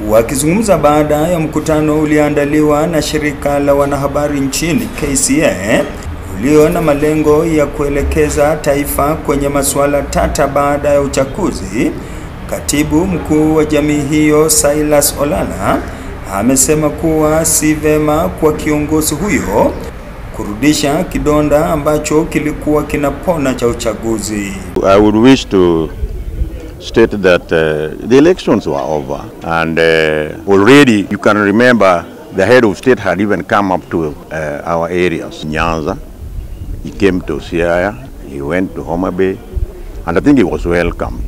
Wakizungumza baada ya mkutano ulioandaliwa na shirika la wanahabari nchini KCA ulio na malengo ya kuelekeza taifa kwenye masuala tata baada ya uchaguzi, katibu mkuu wa jamii hiyo Silas Olala amesema kuwa si vema kwa kiongozi huyo kurudisha kidonda ambacho kilikuwa kinapona cha uchaguzi. I would wish to state that the elections were over, and already you can remember the head of state had even come up to our areas. Nyanza, he came to Siaya, he went to Homa Bay, and I think he was welcomed.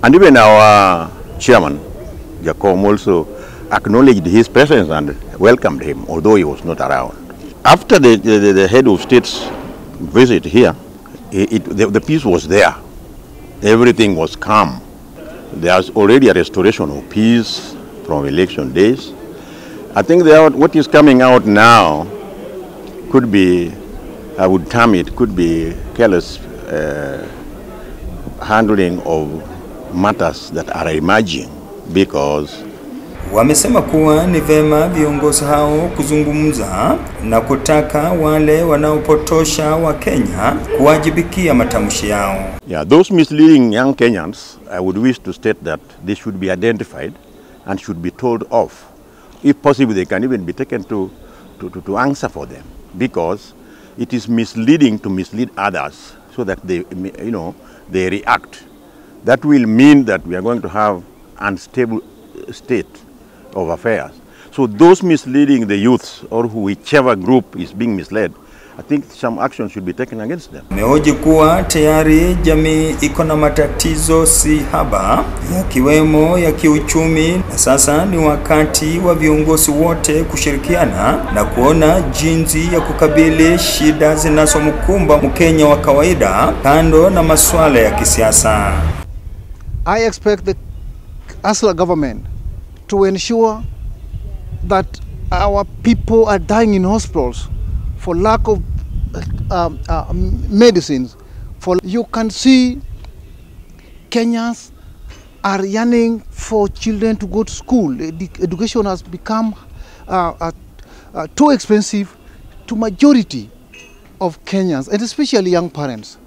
And even our chairman, Jacob, also acknowledged his presence and welcomed him, although he was not around. After the head of state's visit here, the peace was there. Everything was calm. There's already a restoration of peace from election days. I think what is coming out now could be, I would term it, could be careless handling of matters that are emerging, because wamesema kuwa ni vema viongozi hao kuzungumza na kutaka wale wanaopotosha wa Kenya kuwajibikia matamshi yao. Yeah, those misleading young Kenyans, I would wish to state that they should be identified and should be told off. If possible, they can even be taken to answer for them, because it is misleading to mislead others so that they react. That will mean that we are going to have unstable state of affairs. So those misleading the youths or whichever group is being misled, I think some action should be taken against them. Mehoji kuwa tayari jamii iko na matatizo si haba yakiwemo ya kiuchumi, na sasa ni wakati wa viongozi wote kushirikiana na kuona jinsi ya kukabili shida zinazomkumba Mkenya wa kawaida kando na masuala ya kisiasa. I expect the Asla government to ensure that our people are dying in hospitals for lack of medicines. You can see Kenyans are yearning for children to go to school. Education has become too expensive to majority of Kenyans, and especially young parents.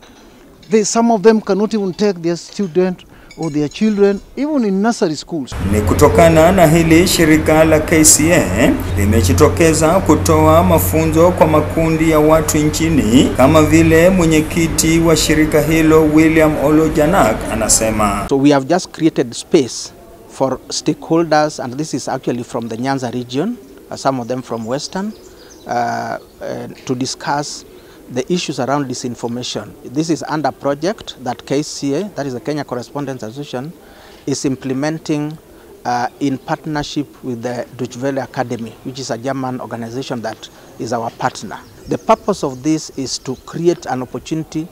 Some of them cannot even take their students or their children even in nursery schools. Ni kutokana na hili shirika la KCA limejitokeza kutoa mafunzo kwa makundi ya watu nchini, kama vile mwenyekiti wa shirika hilo William Olojanak anasema. So we have just created space for stakeholders, and this is actually from the Nyanza region, some of them from Western, to discuss the issues around disinformation. This is under project that KCA, that is the Kenya Correspondents Association, is implementing in partnership with the Deutsche Welle Academy, which is a German organization that is our partner. The purpose of this is to create an opportunity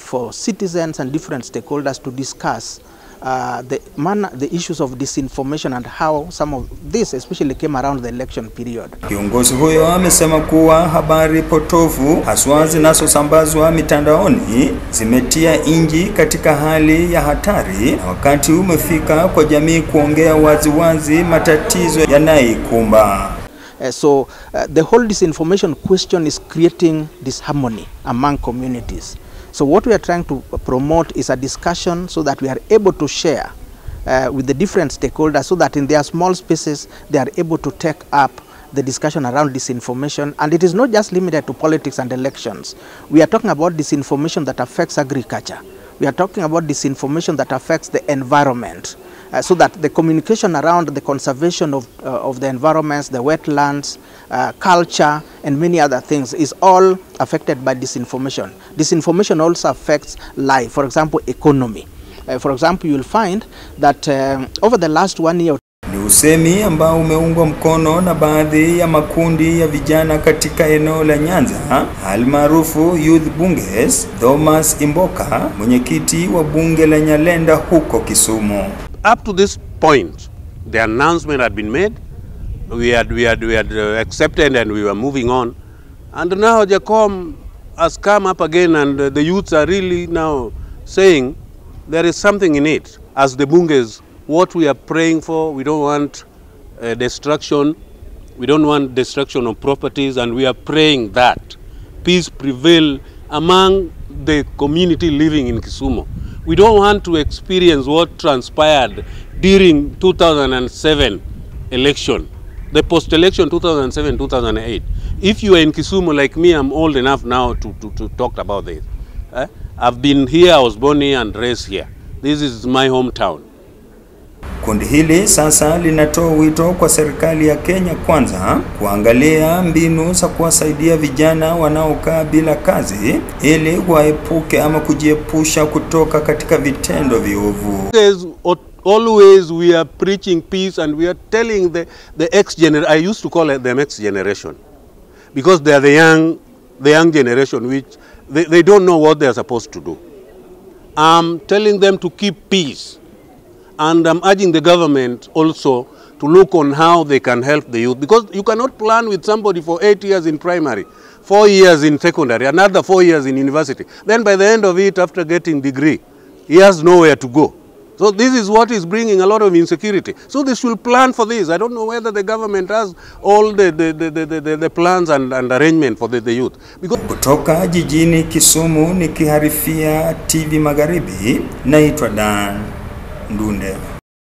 for citizens and different stakeholders to discuss the issues of disinformation and how some of this especially came around the election period. Kiongozi huyo amesema kuwa habari potofu haswa zinazosambazwa mitandaoni zimetia nchi katika hali ya hatari, na wakati umefika kwa jamii kuongea waziwazi matatizo yanayoikumba. So the whole disinformation question is creating disharmony among communities. So what we are trying to promote is a discussion so that we are able to share with the different stakeholders, so that in their small spaces they are able to take up the discussion around disinformation. And it is not just limited to politics and elections. We are talking about disinformation that affects agriculture. We are talking about disinformation that affects the environment. So that the communication around the conservation of the environments, the wetlands, culture, and many other things is all affected by disinformation. Disinformation also affects life, for example, economy. For example, you will find that over the last 1 year, ni usemi ambao umeungwa mkono na baadhi ya makundi ya vijana katika eneo la Nyanza, almaarufu Youth Bunges. Thomas Imboka, mwenyekiti wa bunge la Nyalenda huko Kisumu. Up to this point, the announcement had been made. We had accepted and we were moving on. And now Jacob has come up again, and the youths are really now saying there is something in it. As the Bunges, what we are praying for, we don't want destruction. We don't want destruction of properties, and we are praying that peace prevail among the community living in Kisumu. We don't want to experience what transpired during 2007 election, the post-election 2007-2008. If you are in Kisumu like me, I'm old enough now to talk about this. I've been here, I was born here and raised here. This is my hometown. Kundi hili sasa linatoa wito kwa serikali ya Kenya Kwanza kuangalia mbinu za kuwasaidia vijana wanaokaa bila kazi ili waepuke ama kujiepusha kutoka katika vitendo viovu. Always we are preaching peace, and we are telling the X generation, I used to call it the X generation, because they are the young generation which they don't know what they are supposed to do. I'm telling them to keep peace. And I'm urging the government also to look on how they can help the youth, because you cannot plan with somebody for 8 years in primary, 4 years in secondary, another 4 years in university. Then by the end of it, after getting degree, he has nowhere to go. So this is what is bringing a lot of insecurity. So they should plan for this. I don't know whether the government has all the plans and arrangement for the youth. Because kutoka jijini Kisumu nikiharifia TV Magharibi, naitwa Dan Ndunde.